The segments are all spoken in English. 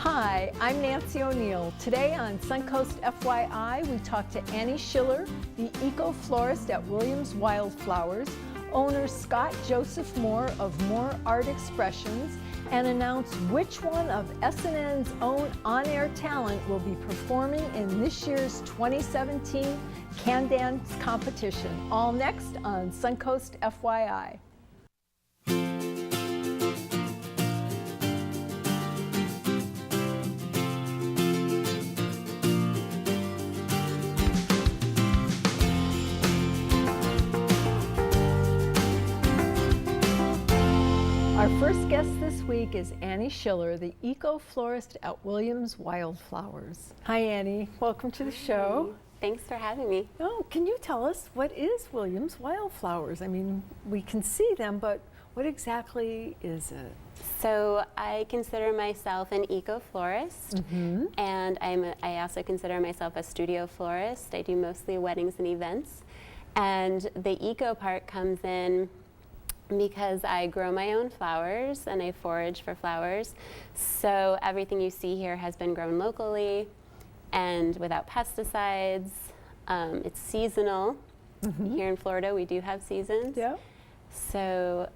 Hi, I'm Nancy O'Neill. Today on Suncoast FYI, we talk to Annie Schiller, the Eco-Florist at Williams Wildflowers, owner Scott Joseph Moore of Moore Art Expressions, and announce which one of SNN's own on-air talent will be performing in this year's 2017 Can Dance competition. All next on Suncoast FYI. Our first guest this week is Annie Schiller, the Eco-Florist at Williams Wildflowers. Hi Annie, welcome to the show. Thanks for having me. Oh, can you tell us what is Williams Wildflowers? I mean, we can see them, but what exactly is it? So I consider myself an eco-florist, and I also consider myself a studio florist. I do mostly weddings and events, and the eco part comes in because I grow my own flowers and I forage for flowers. So everything you see here has been grown locally and without pesticides. It's seasonal. Here in Florida, we do have seasons. Yeah. So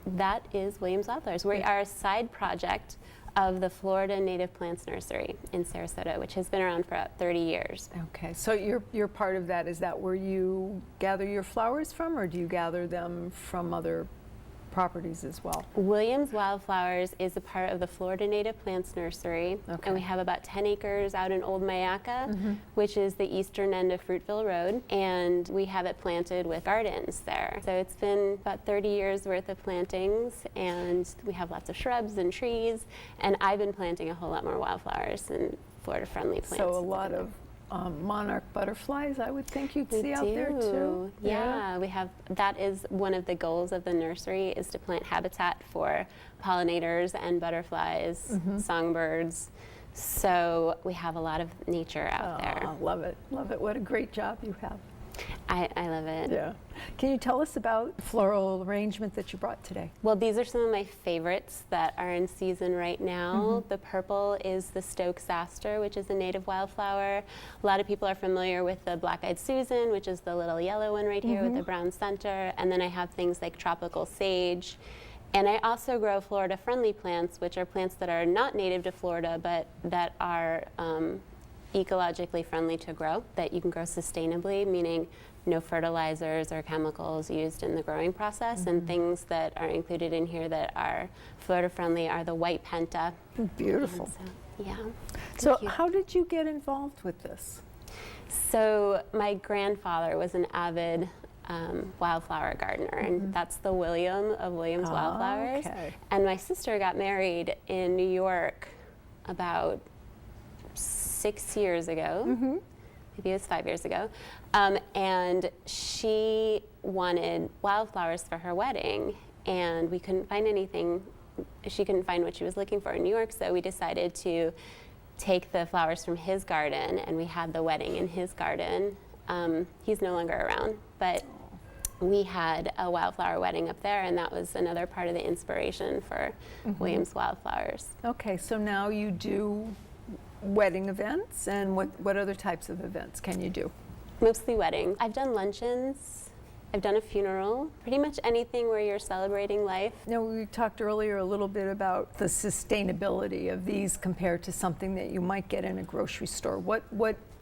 that is Williams Wildflowers. We are a side project of the Florida Native Plants Nursery in Sarasota, which has been around for about 30 years. Okay, so you're part of that. Is that where you gather your flowers from, or do you gather them from other properties as well? Williams Wildflowers is a part of the Florida Native Plants Nursery, and we have about 10 acres out in Old Mayaca, which is the eastern end of Fruitville Road, and we have it planted with gardens there. So it's been about 30 years worth of plantings, and we have lots of shrubs and trees, and I've been planting a whole lot more wildflowers and Florida-friendly plants. So a lot of monarch butterflies, I would think you'd see out there too. Yeah, we have. That is one of the goals of the nursery, is to plant habitat for pollinators and butterflies, songbirds. So we have a lot of nature out there. Love it, love it. What a great job you have. I love it. Yeah. Can you tell us about the floral arrangement that you brought today? Well, these are some of my favorites that are in season right now. The purple is the Stokes aster, which is a native wildflower. A lot of people are familiar with the black-eyed Susan, which is the little yellow one right here with the brown center. And then I have things like tropical sage. And I also grow Florida-friendly plants, which are plants that are not native to Florida, but that are ecologically friendly to grow, that you can grow sustainably, meaning no fertilizers or chemicals used in the growing process. And things that are included in here that are Florida friendly are the white penta. Beautiful. So, yeah. So how did you get involved with this? So my grandfather was an avid wildflower gardener, and that's the William of Williams Wildflowers. And my sister got married in New York about 6 years ago, maybe it was 5 years ago, and she wanted wildflowers for her wedding, and we couldn't find anything. She couldn't find what she was looking for in New York, so we decided to take the flowers from his garden, and we had the wedding in his garden. He's no longer around, but we had a wildflower wedding up there, and that was another part of the inspiration for Williams Wildflowers. Okay, so now you do wedding events, and what other types of events can you do? Mostly weddings. I've done luncheons, I've done a funeral, pretty much anything where you're celebrating life. Now, we talked earlier a little bit about the sustainability of these compared to something that you might get in a grocery store. What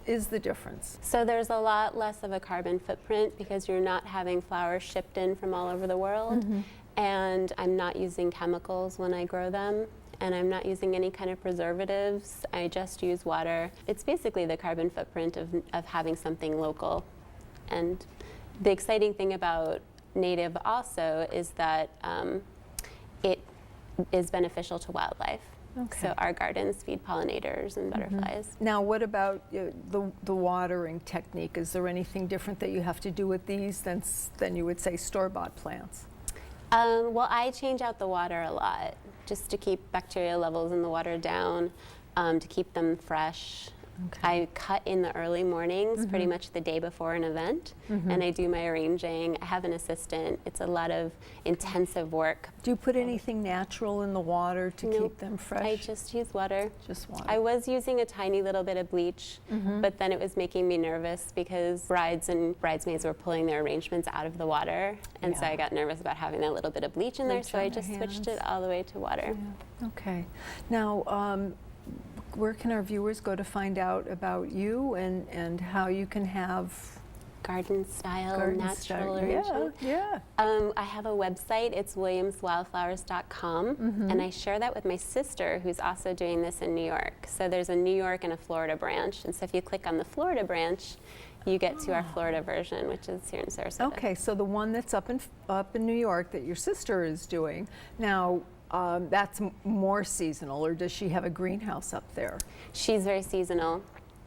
is the difference? So there's a lot less of a carbon footprint because you're not having flowers shipped in from all over the world, and I'm not using chemicals when I grow them. And I'm not using any kind of preservatives. I just use water. It's basically the carbon footprint of having something local. And the exciting thing about native also is that it is beneficial to wildlife. So our gardens feed pollinators and butterflies. Now, what about the watering technique? Is there anything different that you have to do with these than you would say store-bought plants? Well, I change out the water a lot just to keep bacteria levels in the water down, to keep them fresh. I cut in the early mornings, pretty much the day before an event, and I do my arranging. I have an assistant. It's a lot of intensive work. Do you put anything natural in the water to keep them fresh? I just use water. Just water. I was using a tiny little bit of bleach, but then it was making me nervous because brides and bridesmaids were pulling their arrangements out of the water, and so I got nervous about having that little bit of bleach in there, so I just switched it all the way to water. Yeah. Okay. Now, where can our viewers go to find out about you and how you can have garden style, natural arrangement? Yeah. I have a website. It's williamswildflowers.com, and I share that with my sister, who's also doing this in New York. So there's a New York and a Florida branch, and so if you click on the Florida branch, you get to our Florida version, which is here in Sarasota. Okay, so the one that's up in New York that your sister is doing now. That's more seasonal, or does she have a greenhouse up there? She's very seasonal.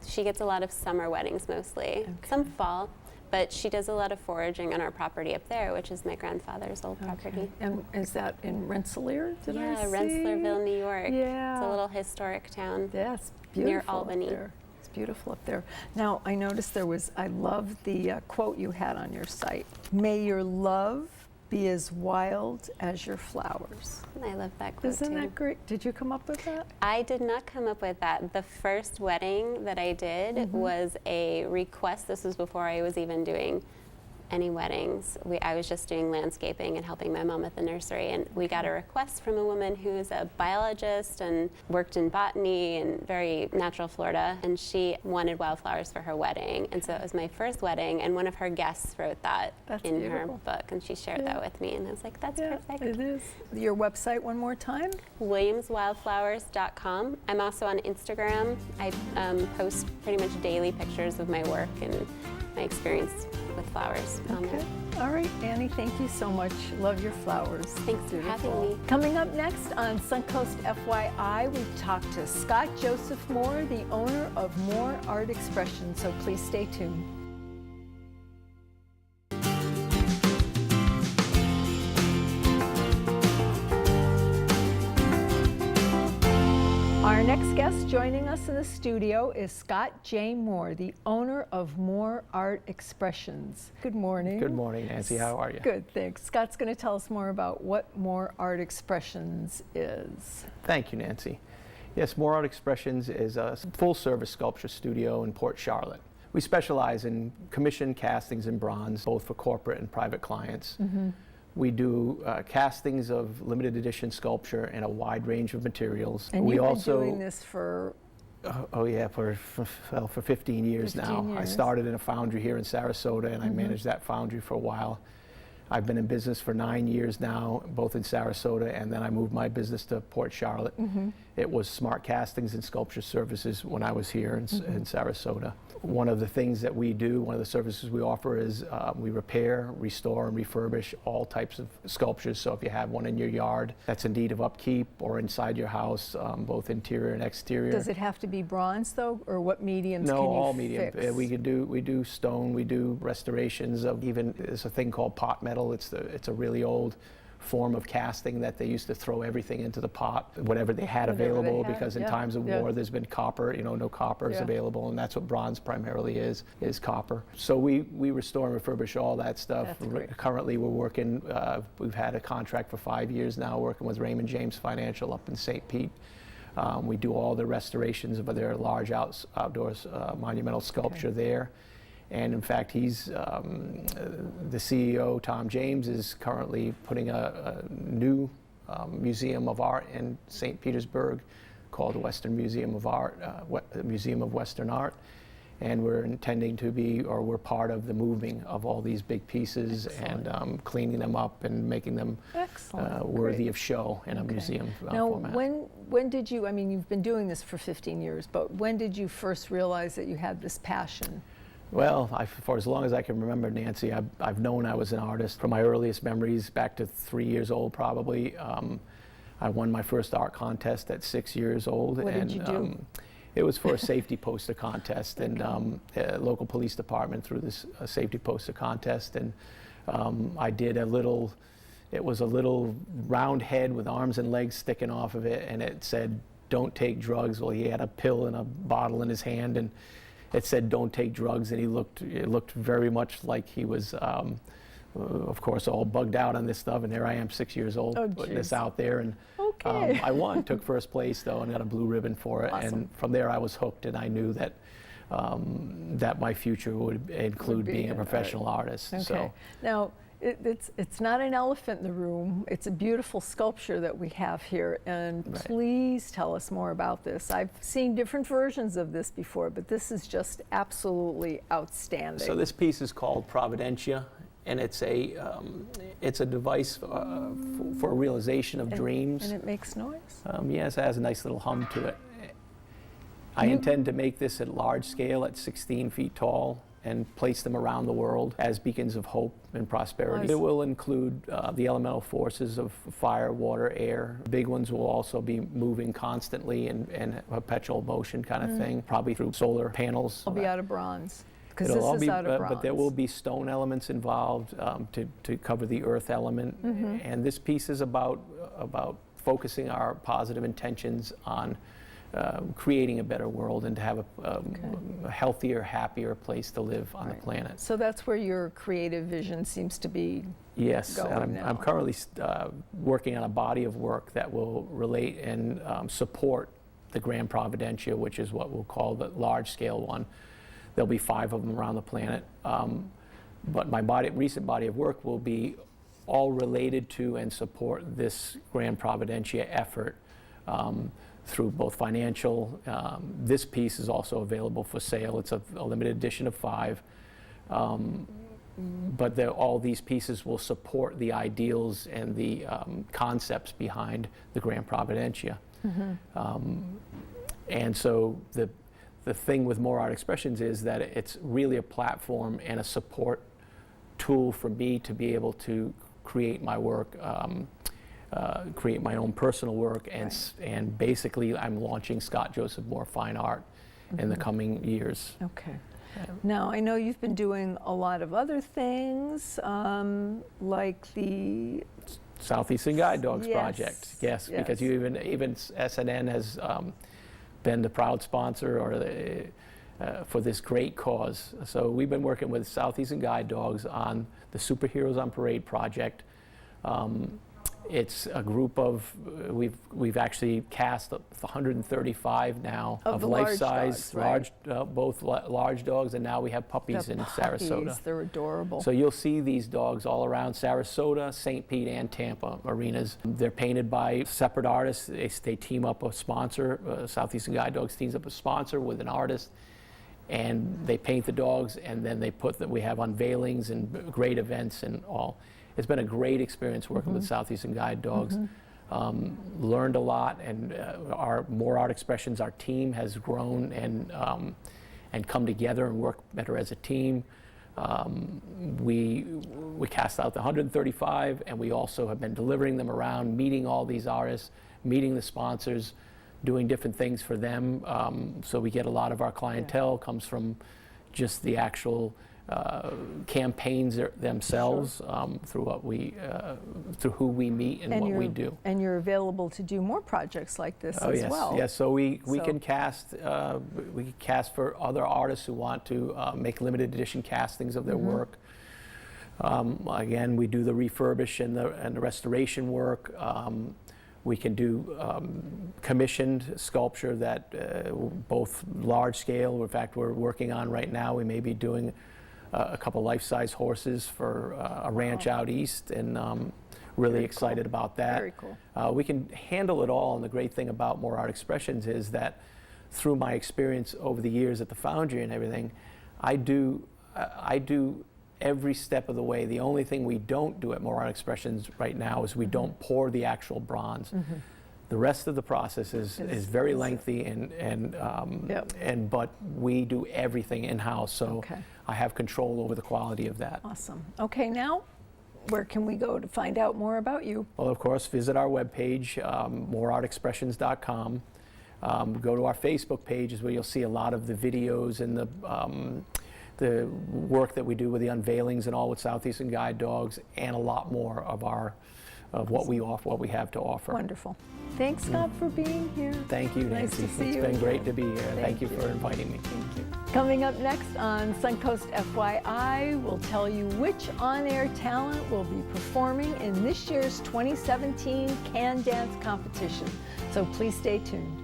She gets a lot of summer weddings mostly, some fall, but she does a lot of foraging on our property up there, which is my grandfather's old property. And is that in Rensselaer? Rensselaerville, New York. Yeah. It's a little historic town. Yeah, it's beautiful near Albany. up there. It's beautiful up there. Now, I noticed I love the quote you had on your site. May your love be as wild as your flowers. I love that quote. Isn't that great? Did you come up with that? I did not come up with that. The first wedding that I did was a request. This was before I was even doing any weddings. I was just doing landscaping and helping my mom at the nursery, and we got a request from a woman who's a biologist and worked in botany and very natural Florida, and she wanted wildflowers for her wedding, and so it was my first wedding, and one of her guests wrote that in her book, and she shared that with me, and I was like, that's perfect. It is. Your website one more time? williamswildflowers.com. I'm also on Instagram. I post pretty much daily pictures of my work and my experience with flowers on there. All right, Annie, thank you so much. Love your flowers. Thanks for having me. Coming up next on Suncoast FYI, we talk to Scott Joseph Moore, the owner of Moore Art Expression, so please stay tuned. Our next guest joining us in the studio is Scott J. Moore, the owner of Moore Art Expressions. Good morning. Good morning, Nancy. How are you? Good, thanks. Scott's going to tell us more about what Moore Art Expressions is. Thank you, Nancy. Yes, Moore Art Expressions is a full-service sculpture studio in Port Charlotte. We specialize in commissioned castings in bronze, both for corporate and private clients. We do castings of limited edition sculpture in a wide range of materials. And we you've also been doing this for... for 15 years now. I started in a foundry here in Sarasota, and I managed that foundry for a while. I've been in business for 9 years now, both in Sarasota, and then I moved my business to Port Charlotte. It was Smart Castings and Sculpture Services when I was here in Sarasota. One of the things that we do, one of the services we offer is we repair, restore, and refurbish all types of sculptures. So if you have one in your yard that's in need of upkeep, or inside your house, both interior and exterior. Does it have to be bronze though, or what mediums can you all fix? medium. We do stone, we do restorations of even, there's a thing called pot metal. It's a really old form of casting that they used to throw everything into the pot, whatever they had available, because in times of war there's been copper, no copper is available, and that's what bronze primarily is copper. So we restore and refurbish all that stuff. Currently we're working, we've had a contract for 5 years now working with Raymond James Financial up in St. Pete. We do all the restorations of their large outdoors monumental sculpture there. And in fact, he's the CEO, Tom James, is currently putting a new museum of art in St. Petersburg called the Western Museum of Art, Museum of Western Art. And we're intending to be, or we're part of the moving of all these big pieces and cleaning them up and making them worthy of show in a museum format. Now, when did you, I mean, you've been doing this for 15 years, but when did you first realize that you had this passion? Well, for as long as I can remember, Nancy, I've known I was an artist from my earliest memories, back to 3 years old probably. I won my first art contest at 6 years old. What did you do? It was for a safety poster contest, and a local police department threw this safety poster contest, and I did it was a little round head with arms and legs sticking off of it, and it said, don't take drugs. Well, he had a pill and a bottle in his hand, and it said don't take drugs, and it looked very much like he was, of course, all bugged out on this stuff, and there I am, 6 years old, putting this out there, and okay. I won, took first place though, and got a blue ribbon for it. Awesome. And from there I was hooked, and I knew that that my future would include being a professional artist. Okay. So Now, it's not an elephant in the room. It's a beautiful sculpture that we have here, and Right. please tell us more about this. I've seen different versions of this before, but this is just absolutely outstanding. So this piece is called Providentia, and it's a device for realization of dreams. And it makes noise? Yes, it has a nice little hum to it. I intend to make this at large scale, at 16 feet tall, and place them around the world as beacons of hope and prosperity. Nice. It will include the elemental forces of fire, water, air. Big ones will also be moving constantly and perpetual motion kind of thing, probably through solar panels. It'll be out of bronze, because It'll all this is be, out of bronze. but there will be stone elements involved to cover the earth element. And this piece is about focusing our positive intentions on creating a better world and to have a healthier, happier place to live on the planet. So that's where your creative vision seems to be. Yes, going and now. I'm currently working on a body of work that will relate and support the Grand Providentia, which is what we'll call the large-scale one. There'll be 5 of them around the planet. But my recent body of work will be all related to and support this Grand Providentia effort through both financial. This piece is also available for sale. It's a limited edition of 5. But all these pieces will support the ideals and the concepts behind the Grand Providentia. And so the thing with More Art Expressions is that it's really a platform and a support tool for me to be able to create my work, create my own personal work, and basically I'm launching Scott Joseph Moore Fine Art in the coming years. Okay. Now, I know you've been doing a lot of other things, like the Southeastern Guide Dogs Yes, project, yes, because yes. even SNN has been the proud sponsor for this great cause. So we've been working with Southeastern Guide Dogs on the Superheroes on Parade project. It's a group of, we've actually cast 135 now Of the large life-size, dogs, right? both large dogs, and now we have puppies in Sarasota. They're adorable. So you'll see these dogs all around Sarasota, St. Pete, and Tampa arenas. They're painted by separate artists. They team up a sponsor. Southeastern Guide Dogs teams up a sponsor with an artist, and they paint the dogs, and then we have unveilings and great events and all. It's been a great experience working with Southeastern Guide Dogs. Learned a lot, and our More Art Expressions, our team has grown and come together and work better as a team. We cast out the 135, and we also have been delivering them around, meeting all these artists, meeting the sponsors, doing different things for them. So we get a lot of our clientele comes from just the actual campaigns themselves, through what through who we meet and what we do. And you're available to do more projects like this as yes, well. yes. So we can cast for other artists who want to make limited edition castings of their work. Again, we do the refurbish and the restoration work. We can do commissioned sculpture that both large scale. In fact, we're working on right now. We may be doing a couple life-size horses for a ranch out east, and really Very excited cool. about that. Very cool. We can handle it all, and the great thing about More Art Expressions is that through my experience over the years at the Foundry and everything, I do every step of the way. The only thing we don't do at More Art Expressions right now is we don't pour the actual bronze. The rest of the process is very lengthy, but we do everything in-house, so I have control over the quality of that. Awesome. Okay, now where can we go to find out more about you? Well, of course, visit our webpage, moreartexpressions.com. Go to our Facebook page, is where you'll see a lot of the videos and the work that we do with the unveilings and all with Southeastern Guide Dogs, and a lot more of our of what we offer, what we have to offer. Wonderful. Thanks, Scott, for being here. Thank you, Nice Nancy. to see It's you been great again. to be here. Thank you for inviting me. Thank you. Coming up next on Suncoast FYI, we'll tell you which on-air talent will be performing in this year's 2017 Can Dance competition. So please stay tuned.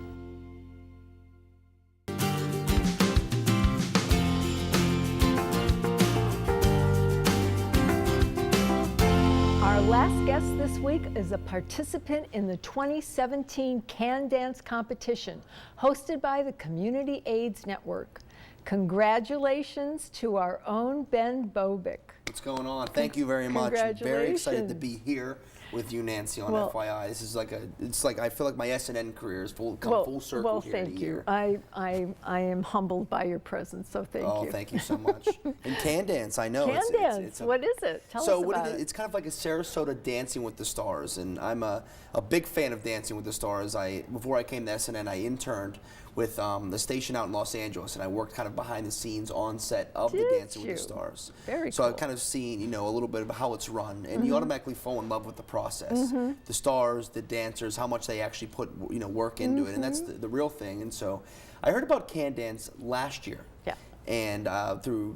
Our last guest this week is a participant in the 2017 Can Dance competition, hosted by the Community AIDS Network. Congratulations to our own Ben Bobick. What's going on? Thank you very much. I'm very excited to be here with you, Nancy, on FYI. This is it's like I feel like my SNN career is full circle well, here in a thank year. you. I am humbled by your presence, so thank you. Oh, thank you so much. And Can Dance, I know. Can Dance, what is it? Tell us about it. It's kind of like a Sarasota Dancing with the Stars, and I'm a big fan of Dancing with the Stars. Before I came to SNN, I interned with the station out in Los Angeles, and I worked kind of behind the scenes on set of the Dancing with the Stars. Very so cool. I've kind of seen, a little bit of how it's run, and you automatically fall in love with the process. The stars, the dancers, how much they actually put, work into it, and that's the real thing. And so I heard about Can Dance last year. Yeah. And through,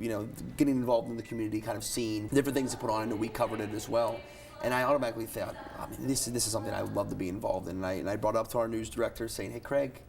getting involved in the community, kind of seeing different things they put on, and we covered it as well. And I automatically thought, this is something I would love to be involved in. And I brought it up to our news director saying, hey, Craig,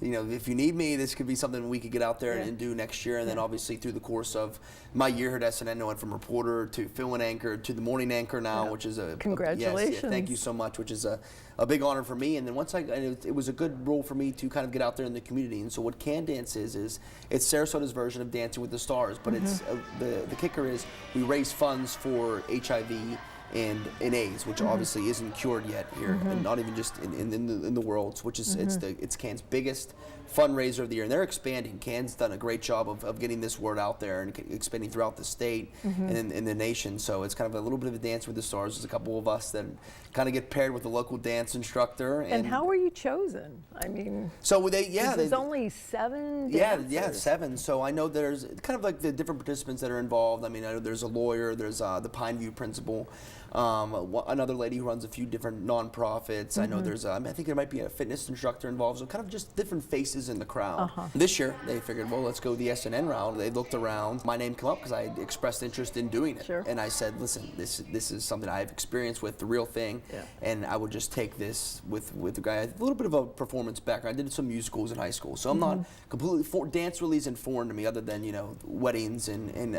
if you need me, this could be something we could get out there and do next year. And then obviously through the course of my year here at SNN, I went from reporter to fill-in anchor to the morning anchor now, which is congratulations. Yes, thank you so much, which is a big honor for me. And then it was a good role for me to kind of get out there in the community. And so what Can Dance is it's Sarasota's version of Dancing with the Stars, but it's the kicker is we raise funds for HIV and AIDS, which obviously isn't cured yet here, and not even just in the world, which is it's Can's biggest fundraiser of the year, and they're expanding. Can's done a great job of getting this word out there and expanding throughout the state and in the nation. So it's kind of a little bit of a dance with the stars. There's a couple of us that kind of get paired with a local dance instructor. And how were you chosen? I mean, so there's only 7 dancers. Yeah, 7. So I know there's kind of like the different participants that are involved. I mean, I know there's a lawyer, there's the Pineview principal, another lady who runs a few different nonprofits. I know there's I think there might be a fitness instructor involved. So kind of just different faces in the crowd. This year they figured, well, let's go the SNN route. They looked around. My name came up because I had expressed interest in doing it. And I said, listen, this is something I've experienced with, the real thing, and I would just take this with the guy. I had a little bit of a performance background. I did some musicals in high school, so I'm not completely dance really isn't foreign to me, other than weddings and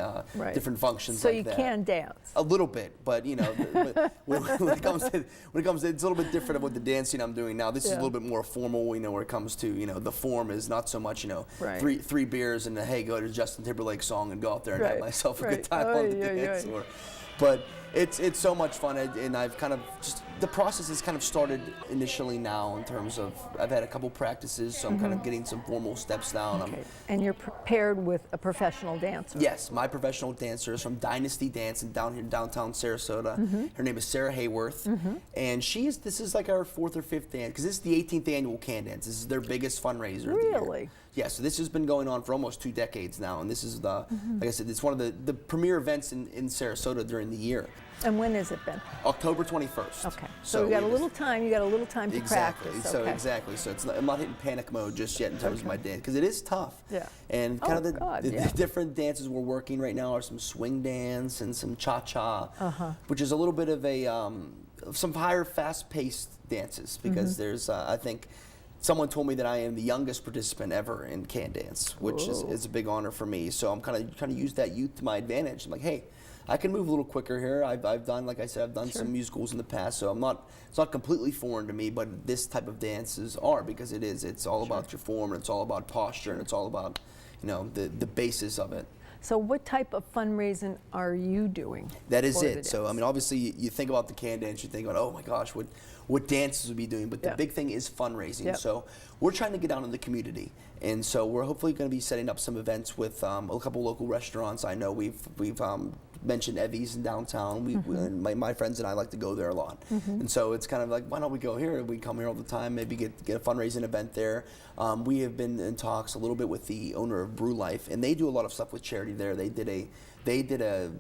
different functions. So like you that. can dance A little bit, but when it comes to it's a little bit different of what the dancing I'm doing now. This is a little bit more formal. Where it comes to the form is not so much three beers and hey, go to Justin Timberlake song and go out there and have myself a good time on the dance floor. But it's so much fun, and I've kind of just the process has kind of started initially now in terms of I've had a couple practices, so I'm kind of getting some formal steps down. And you're paired with a professional dancer. Yes, my professional dancer is from Dynasty Dance down here in downtown Sarasota. Her name is Sarah Hayworth, and this is like our 4th or 5th dance, because this is the 18th annual Can Dance. This is their biggest fundraiser of the year. Really? Yeah, so this has been going on for almost 2 decades now, and this is like I said, it's one of the premier events in Sarasota during the year. And when has it been? October 21st. Okay. So you got a little time. You got a little time to practice. Exactly. So I'm not hitting panic mode just yet in terms of my dance, because it is tough. Yeah. And kind of the different dances we're working right now are some swing dance and some cha-cha, which is a little bit of a some higher, fast-paced dances, because there's I think. Someone told me that I am the youngest participant ever in Can Dance, which is a big honor for me. So I'm kind of trying to use that youth to my advantage. I'm like, hey, I can move a little quicker here. I've done, like I said, I've done some musicals in the past, so it's not completely foreign to me, but this type of dances are, because it's all about your form, and it's all about posture, and it's all about, the basis of it. So what type of fundraising are you doing? That is it. So, I mean, obviously, you think about the Can Dance, you think about, oh my gosh, what dances would be doing, but the big thing is fundraising. So we're trying to get out in the community, and so we're hopefully going to be setting up some events with a couple local restaurants. I know we've mentioned Evie's in downtown. My friends and I like to go there a lot, and so it's kind of like, why don't we go here? We come here all the time. Maybe get a fundraising event there. We have been in talks a little bit with the owner of Brew Life, and they do a lot of stuff with charity there. They did a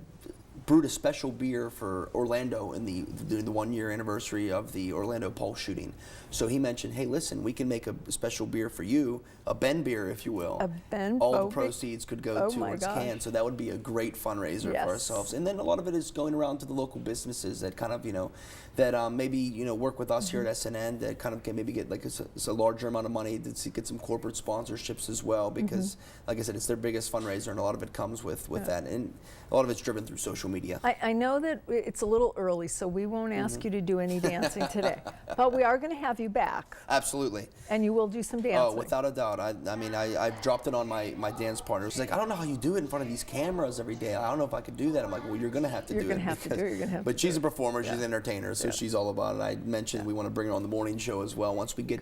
brewed a special beer for Orlando in the 1 year anniversary of the Orlando Pulse shooting. So he mentioned, hey, listen, we can make a special beer for you, a Ben beer, if you will. A Ben All the Bowie? proceeds could go towards cans. So that would be a great fundraiser for ourselves. And then a lot of it is going around to the local businesses that kind of, that maybe, work with us here at SNN that kind of can maybe get like a larger amount of money to get some corporate sponsorships as well, because like I said, it's their biggest fundraiser, and a lot of it comes with that. And a lot of it's driven through social media. I know that it's a little early, so we won't ask you to do any dancing today, but we are going to have you back. Absolutely. And you will do some dancing. Oh, without a doubt. I've dropped it on my dance partner. She's like, I don't know how you do it in front of these cameras every day. I don't know if I could do that. I'm like, well, you're going to have to do it. You're going to have to. But she's a performer. She's an entertainer, so she's all about it. I mentioned we want to bring her on the morning show as well once we get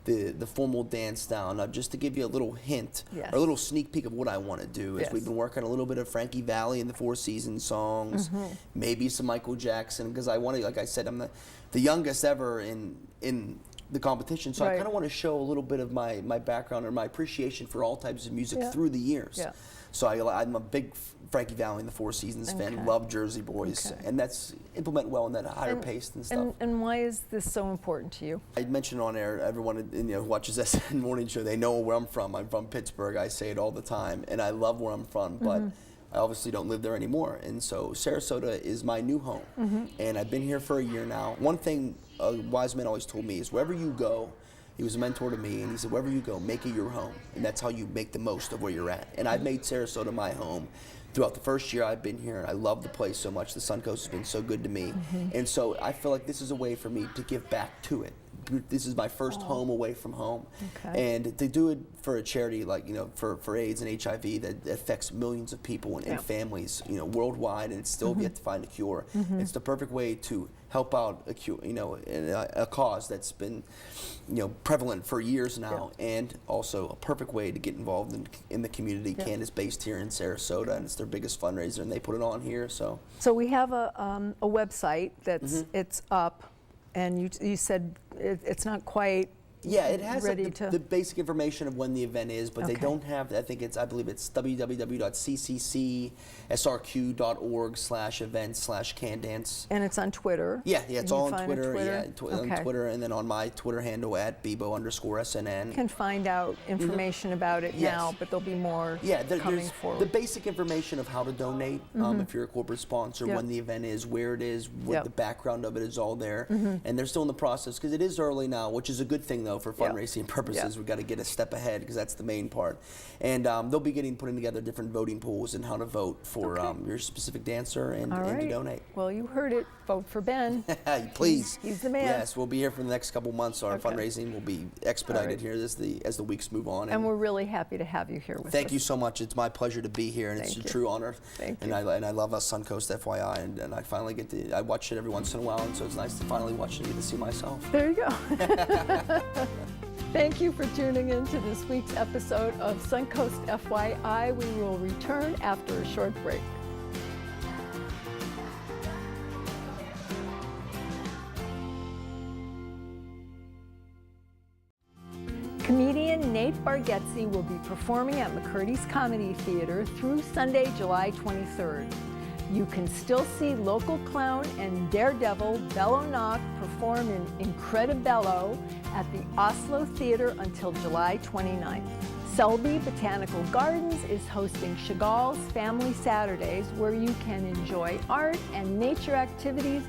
the formal dance down. Now, just to give you a little hint, or a little sneak peek of what I want to do is we've been working a little bit of Frankie Valli and the Four Seasons songs, maybe some Michael Jackson, because I want to, like I said, I'm the youngest ever in the competition, so I kind of want to show a little bit of my background or my appreciation for all types of music through the years. So I'm a big Frankie Valli and the Four Seasons fan, love Jersey Boys, and that's implement well in that higher pace and stuff. And why is this so important to you? I mentioned on air, everyone who watches SNN Morning Show, they know where I'm from. I'm from Pittsburgh. I say it all the time, and I love where I'm from, but I obviously don't live there anymore. And so Sarasota is my new home, and I've been here for a year now. One thing a wise man always told me is wherever you go, he was a mentor to me, and he said, wherever you go, make it your home. And that's how you make the most of where you're at. And I've made Sarasota my home throughout the first year I've been here, and I love the place so much. The Suncoast has been so good to me. And so I feel like this is a way for me to give back to it. This is my first home away from home. And to do it for a charity like, for AIDS and HIV that affects millions of people and families, worldwide, and it's still yet to find a cure. It's the perfect way to help out a cause that's been prevalent for years now, and also a perfect way to get involved in the community. Candace based here in Sarasota, and it's their biggest fundraiser, and they put it on here. So we have a website that's it's up, and you said it's not quite it has the basic information of when the event is, but they don't have, I believe it's www.cccsorq.org/events/candance. And it's on Twitter. It's all on Twitter. On Twitter, and then on my Twitter handle @Bebo_SNN. You can find out information about it now, but there'll be more coming forward. The basic information of how to donate, if you're a corporate sponsor, when the event is, where it is, what the background of it is, all there. And they're still in the process, because it is early now, which is a good thing, though. For fundraising purposes, we've got to get a step ahead, because that's the main part. And they'll be putting together different voting pools and how to vote for your specific dancer and to donate. Well, you heard it. Vote for Ben. Please. He's the man. Yes, we'll be here for the next couple months. Our fundraising will be expedited here as the weeks move on. And we're really happy to have you here with us. Thank you so much. It's my pleasure to be here, and it's a true honor. Thank you. And I love us Suncoast FYI, and I finally I watch it every once in a while, and so it's nice to finally watch it and get to see myself. There you go. Thank you for tuning in to this week's episode of Suncoast FYI. We will return after a short break. Comedian Nate Bargatze will be performing at McCurdy's Comedy Theater through Sunday, July 23rd. You can still see local clown and daredevil Bello Knock perform in Incredibello at the Oslo Theater until July 29th. Selby Botanical Gardens is hosting Chagall's Family Saturdays, where you can enjoy art and nature activities,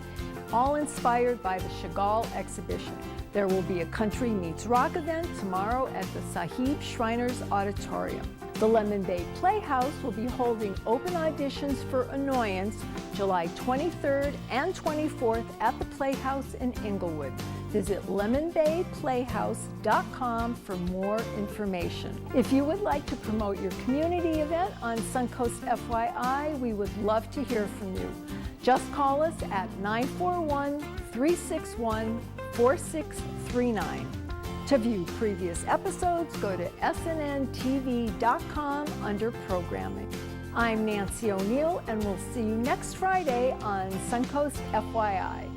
all inspired by the Chagall exhibition. There will be a Country Meets Rock event tomorrow at the Sahib Shriners Auditorium. The Lemon Bay Playhouse will be holding open auditions for Annoyance July 23rd and 24th at the Playhouse in Inglewood. Visit lemonbayplayhouse.com for more information. If you would like to promote your community event on Suncoast FYI, we would love to hear from you. Just call us at 941-361-4639. To view previous episodes, go to snntv.com under Programming. I'm Nancy O'Neill, and we'll see you next Friday on Suncoast FYI.